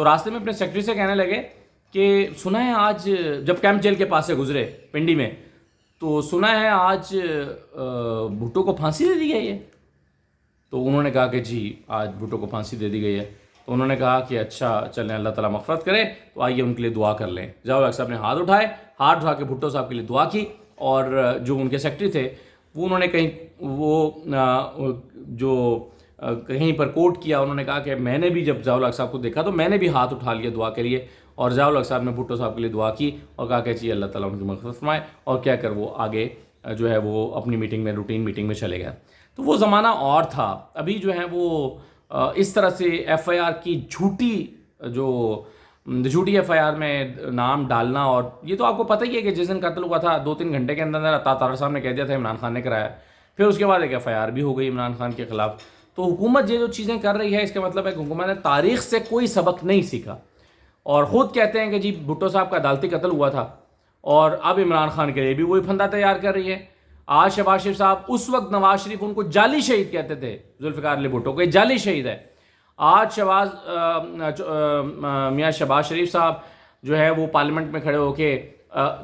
تو راستے میں اپنے سیکرٹری سے کہنے لگے کہ سنا ہے آج، جب کیمپ جیل کے پاس سے گزرے پنڈی میں، تو سنا ہے آج بھٹو کو پھانسی دے دی گئی ہے. تو انہوں نے کہا کہ جی آج بھٹو کو پھانسی دے دی گئی ہے. تو انہوں نے کہا کہ اچھا چلیں اللہ تعالیٰ مغفرت کرے، تو آئیے ان کے لیے دعا کر لیں. ضیاء الحق صاحب نے ہاتھ اٹھا کے بھٹو صاحب کے لیے دعا کی. اور جو ان کے سیکرٹری تھے وہ انہوں نے کہیں پر کوٹ کیا، انہوں نے کہا کہ میں نے بھی جب ضیاء الحق صاحب کو دیکھا تو میں نے بھی ہاتھ اٹھا لیا دعا کے لیے، اور ضیاء الحق صاحب نے بھٹو صاحب کے لیے دعا کی اور کہا کہ جی اللہ تعالیٰ ان کی مغفرت فرمائے، اور کیا کر وہ آگے جو ہے وہ اپنی میٹنگ میں، روٹین میٹنگ میں چلے گئے. تو وہ زمانہ اور تھا. ابھی جو ہے وہ اس طرح سے ایف آئی آر کی جھوٹی ایف آئی آر میں نام ڈالنا، اور یہ تو آپ کو پتہ ہی ہے کہ جس دن قتل ہوا تھا 2-3 گھنٹے کے اندر عطا طاہر صاحب نے کہہ دیا تھا عمران خان نے کرایا، پھر اس کے بعد ایک ایف آئی آر بھی ہو گئی عمران خان کے خلاف. تو حکومت یہ جو چیزیں کر رہی ہے اس کا مطلب ہے کہ حکومت نے تاریخ سے کوئی سبق نہیں سیکھا، اور خود کہتے ہیں کہ جی بھٹو صاحب کا عدالتی قتل ہوا تھا اور اب عمران خان کے لیے بھی وہی پھندا تیار کر رہی ہے. آج شہباز شریف صاحب، اس وقت نواز شریف ان کو جعلی شہید کہتے تھے، ذوالفقار علی بھٹو کو یہ جعلی شہید ہے. آج میاں شہباز شریف صاحب جو ہے وہ پارلیمنٹ میں کھڑے ہو کے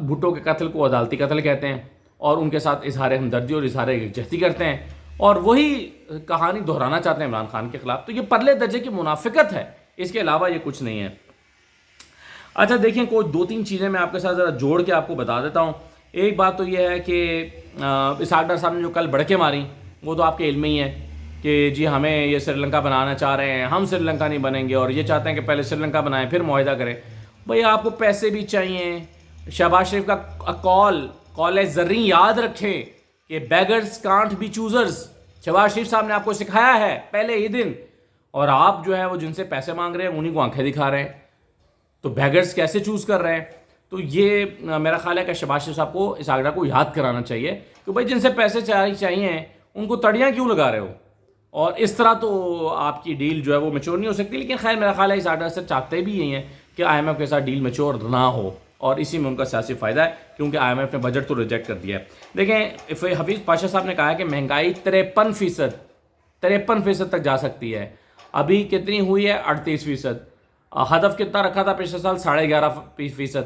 بھٹو کے قتل کو عدالتی قتل کہتے ہیں اور ان کے ساتھ اظہار ہمدردی اور اظہار یکجہتی کرتے ہیں، اور وہی کہانی دہرانا چاہتے ہیں عمران خان کے خلاف. تو یہ پرلے درجے کی منافقت ہے، اس کے علاوہ یہ کچھ نہیں ہے. اچھا دیکھیں، کوئی 2-3 چیزیں میں آپ کے ساتھ ذرا جوڑ کے آپ کو بتا دیتا ہوں. ایک بات تو یہ ہے کہ اسحاق ڈار صاحب نے جو کل بڑکیں ماری وہ تو آپ کے علم میں ہی ہے کہ جی ہمیں یہ سری لنکا بنانا چاہ رہے ہیں، ہم سری لنکا نہیں بنیں گے، اور یہ چاہتے ہیں کہ پہلے سری لنکا بنائیں پھر معاہدہ کریں. بھئی آپ کو پیسے بھی چاہیے. شہباز شریف کا قول زریں یاد رکھیں کہ beggars can't be choosers. Shahbaz شریف صاحب نے آپ کو سکھایا ہے پہلے ہی دن، اور آپ جو ہے وہ جن سے پیسے مانگ رہے ہیں انہیں کو آنکھیں دکھا رہے ہیں. تو بیگرز کیسے چوز کر رہے ہیں؟ تو یہ میرا خیال ہے کہ شہباز شریف صاحب کو اسحاق ڈار کو یاد کرانا چاہیے کہ بھائی جن سے پیسے چاہیے ان کو تڑیاں کیوں لگا رہے ہو. اور اس طرح تو آپ کی ڈیل جو ہے وہ میچور نہیں ہو سکتی. لیکن خیر میرا خیال ہے اسحاق ڈار سے چاہتے بھی یہی ہیں کہ آئی ایم ایف کے ساتھ ڈیل میچور نہ ہو، اور اسی میں ان کا سیاسی فائدہ ہے کیونکہ آئی ایم ایف نے بجٹ تو ریجیکٹ کر دیا ہے. دیکھیں حفیظ پاشا صاحب نے کہا ہے کہ مہنگائی 53% تک جا سکتی ہے. ابھی کتنی ہوئی ہے؟ 38%. ہدف کتنا رکھا تھا پچھلے سال؟ 11.5%،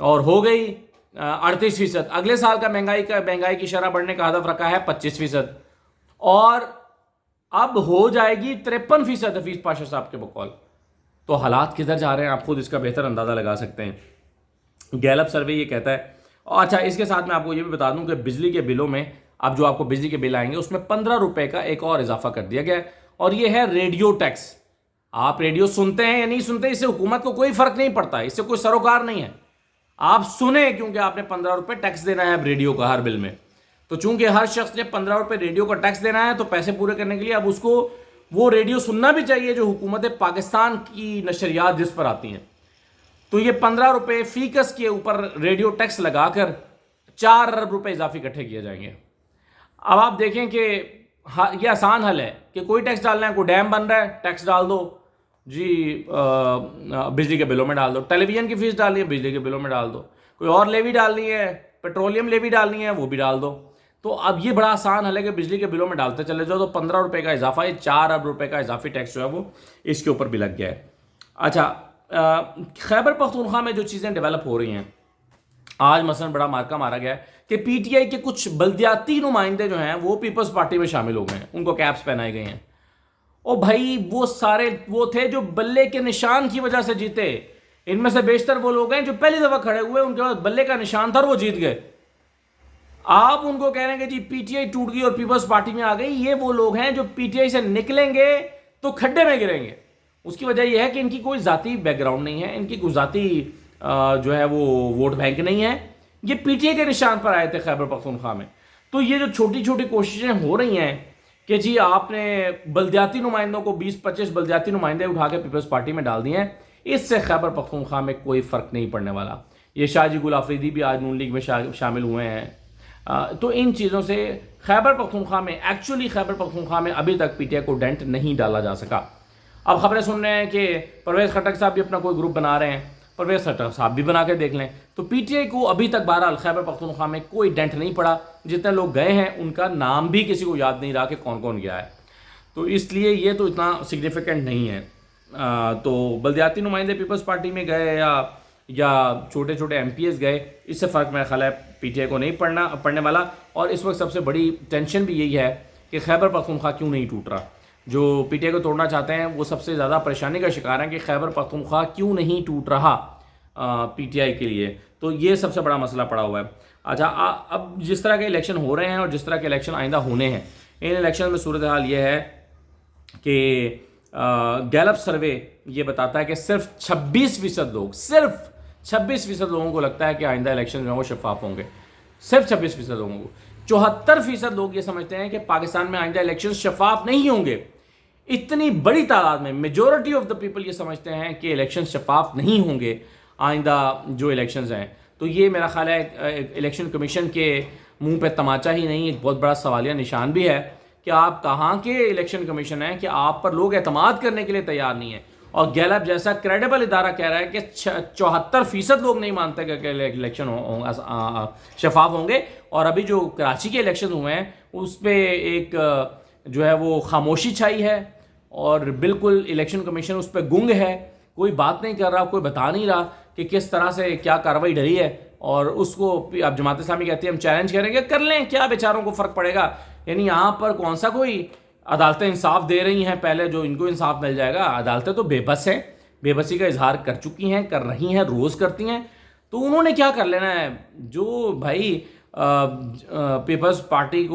اور ہو گئی 38%. اگلے سال کا مہنگائی کی شرح بڑھنے کا ہدف رکھا ہے 25%، اور اب ہو جائے گی 53% حفیظ پاشا صاحب کے بقول. تو حالات کدھر جا رہے ہیں آپ خود اس کا بہتر اندازہ لگا سکتے ہیں. گیلپ سروے یہ کہتا ہے. اور اچھا اس کے ساتھ میں آپ کو یہ بھی بتا دوں کہ بجلی کے بلوں میں اب جو آپ کو بجلی کے بل آئیں گے اس میں 15 روپے کا ایک اور اضافہ کر دیا گیا ہے، اور یہ ہے ریڈیو ٹیکس. آپ ریڈیو سنتے ہیں یا نہیں سنتے، اس سے حکومت کو کوئی فرق نہیں پڑتا، اس سے کوئی سروکار نہیں ہے. آپ سنیں کیونکہ آپ نے 15 روپے ٹیکس دینا ہے اب ریڈیو کا ہر بل میں. تو چونکہ ہر شخص نے 15 روپے ریڈیو کا ٹیکس دینا ہے، تو پیسے پورے کرنے کے لیے اب اس کو وہ ریڈیو سننا بھی چاہیے جو حکومت پاکستان کی نشریات جس پر آتی ہیں. تو یہ 15 روپے فی کس کے اوپر ریڈیو ٹیکس لگا کر 4 ارب روپے اضافی اکٹھے کیے جائیں گے. اب آپ دیکھیں کہ یہ آسان حل ہے کہ کوئی ٹیکس ڈالنا ہے، کوئی ڈیم بن رہا ہے ٹیکس ڈال دو جی، بجلی کے بلوں میں ڈال دو. ٹیلی ویژن کی فیس ڈالنی ہے بجلی کے بلوں میں ڈال دو. کوئی اور لیوی ڈالنی ہے، پیٹرولیم لیوی ڈالنی ہے، وہ بھی ڈال دو. تو اب یہ بڑا آسان حل ہے کہ بجلی کے بلوں میں ڈالتے چلے جاؤ. تو 15 روپے کا اضافہ، یہ 4 ارب روپے کا اضافی ٹیکس جو ہے وہ اس کے اوپر بھی لگ گیا ہے. اچھا خیبر پختونخوا میں جو چیزیں ڈیولپ ہو رہی ہیں، آج مثلا بڑا مارکا مارا گیا ہے کہ پی ٹی آئی کے کچھ بلدیاتی نمائندے جو ہیں وہ پیپلز پارٹی میں شامل ہو گئے ہیں، ان کو کیپس پہنائے گئے ہیں. او بھائی وہ سارے وہ تھے جو بلے کے نشان کی وجہ سے جیتے. ان میں سے بیشتر وہ لوگ ہیں جو پہلی دفعہ کھڑے ہوئے، ان کے بعد بلے کا نشان تھا اور وہ جیت گئے. آپ ان کو کہہ رہے ہیں کہ جی پی ٹی آئی ٹوٹ گئی اور پیپلز پارٹی میں آ گئی. یہ وہ لوگ ہیں جو پی ٹی آئی سے نکلیں گے تو کھڈے میں گریں گے. اس کی وجہ یہ ہے کہ ان کی کوئی ذاتی بیک گراؤنڈ نہیں ہے، ان کی کوئی ذاتی جو ہے وہ ووٹ بینک نہیں ہے. یہ پی ٹی آئی کے نشان پر آئے تھے خیبر پختونخوا میں. تو یہ جو چھوٹی چھوٹی کوششیں ہو رہی ہیں کہ جی آپ نے بلدیاتی نمائندوں کو 20-25 بلدیاتی نمائندے اٹھا کے پیپلز پارٹی میں ڈال دیے ہیں، اس سے خیبر پختونخوا میں کوئی فرق نہیں پڑنے والا. یہ شاہ جی گل آفریدی بھی آج نون لیگ میں شامل ہوئے ہیں. تو ان چیزوں سے خیبر پختونخوا میں خیبر پختونخوا میں ابھی تک پی ٹی آئی کو ڈینٹ نہیں ڈالا جا سکا. اب خبریں سن رہے ہیں کہ پرویز خٹک صاحب بھی اپنا کوئی گروپ بنا رہے ہیں. پرویز خٹک صاحب بھی بنا کے دیکھ لیں. تو پی ٹی آئی کو ابھی تک بہرحال خیبر پختونخوا میں کوئی ڈینٹ نہیں پڑا. جتنے لوگ گئے ہیں ان کا نام بھی کسی کو یاد نہیں رہا کہ کون کون گیا ہے. تو اس لیے یہ تو اتنا سگنیفیکنٹ نہیں ہے. تو بلدیاتی نمائندے پیپلز پارٹی میں گئے یا چھوٹے چھوٹے ایم پی ایس گئے، اس سے فرق میرا خیال ہے پی ٹی آئی کو نہیں پڑنے والا. اور اس وقت سب سے بڑی ٹینشن بھی یہی ہے کہ خیبر پختونخوا کیوں نہیں ٹوٹ رہا. جو پی ٹی آئی کو توڑنا چاہتے ہیں وہ سب سے زیادہ پریشانی کا شکار ہیں کہ خیبر پختونخوا کیوں نہیں ٹوٹ رہا پی ٹی آئی کے لیے. تو یہ سب سے بڑا مسئلہ پڑا ہوا ہے. اچھا، اب جس طرح کے الیکشن ہو رہے ہیں اور جس طرح کے الیکشن آئندہ ہونے ہیں، ان الیکشن میں صورتحال یہ ہے کہ گیلپ سروے یہ بتاتا ہے کہ صرف 26% لوگ، صرف 26% لوگوں کو لگتا ہے کہ آئندہ الیکشن جو ہیں وہ شفاف ہوں گے. صرف 26% لوگوں کو. 74% لوگ یہ سمجھتے ہیں کہ پاکستان میں آئندہ الیکشن شفاف نہیں ہوں گے. اتنی بڑی تعداد میں میجورٹی آف دا پیپل یہ سمجھتے ہیں کہ الیکشن شفاف نہیں ہوں گے آئندہ جو الیکشنز ہیں. تو یہ میرا خیال ہے الیکشن کمیشن کے منہ پہ تماچا ہی نہیں، ایک بہت بڑا سوالیہ نشان بھی ہے کہ آپ کہاں کے الیکشن کمیشن ہیں کہ آپ پر لوگ اعتماد کرنے کے لیے تیار نہیں ہیں. اور گیلپ جیسا کریڈیبل ادارہ کہہ رہا ہے کہ 74% لوگ نہیں مانتے کہ الیکشن شفاف ہوں گے. اور ابھی جو کراچی کے الیکشن ہوئے ہیں اس پہ ایک جو ہے وہ خاموشی چھائی ہے اور بالکل الیکشن کمیشن اس پہ گنگ ہے، کوئی بات نہیں کر رہا، کوئی بتا نہیں رہا کہ کس طرح سے کیا کارروائی ڈلی ہے. اور اس کو اب جماعت اسلامی کہتی ہے ہم چیلنج کریں گے، کر لیں، کیا بیچاروں کو فرق پڑے گا. یعنی یہاں پر کون سا کوئی عدالتیں انصاف دے رہی ہیں پہلے جو ان کو انصاف مل جائے گا. عدالتیں تو بے بس ہیں، بے بسی کا اظہار کر چکی ہیں، کر رہی ہیں، روز کرتی ہیں. تو انہوں نے کیا کر لینا ہے؟ جو بھائی پیپلز پارٹی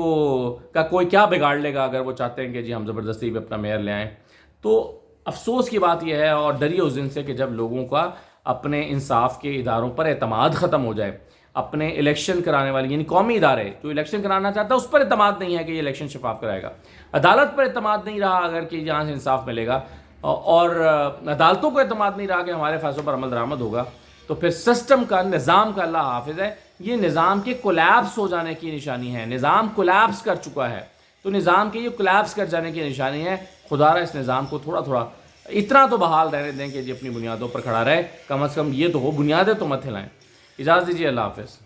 کا کوئی کیا بگاڑ لے گا اگر وہ چاہتے ہیں کہ جی ہم زبردستی پہ اپنا میئر لے آئیں. تو افسوس کی بات یہ ہے اور ڈریے اس دن سے کہ جب لوگوں کا اپنے انصاف کے اداروں پر اعتماد ختم ہو جائے. اپنے الیکشن کرانے والے یعنی قومی ادارے جو الیکشن کرانا چاہتا ہے اس پر اعتماد نہیں ہے کہ یہ الیکشن شفاف کرائے گا. عدالت پر اعتماد نہیں رہا اگر کہ یہاں سے انصاف ملے گا، اور عدالتوں کو اعتماد نہیں رہا کہ ہمارے فیصلوں پر عمل درآمد ہوگا، تو پھر سسٹم کا، نظام کا اللہ حافظ ہے، یہ نظام کے کولیپس ہو جانے کی نشانی ہے. نظام کولیپس کر چکا ہے. تو نظام کے یہ کولیپس کر جانے کی نشانی ہے. خدا رہا اس نظام کو تھوڑا تھوڑا اتنا تو بحال رہنے دیں کہ جی اپنی بنیادوں پر کھڑا رہے. کم از کم یہ تو ہو، بنیادیں تو مت ہلائیں. اجازت دیجیے، اللہ حافظ.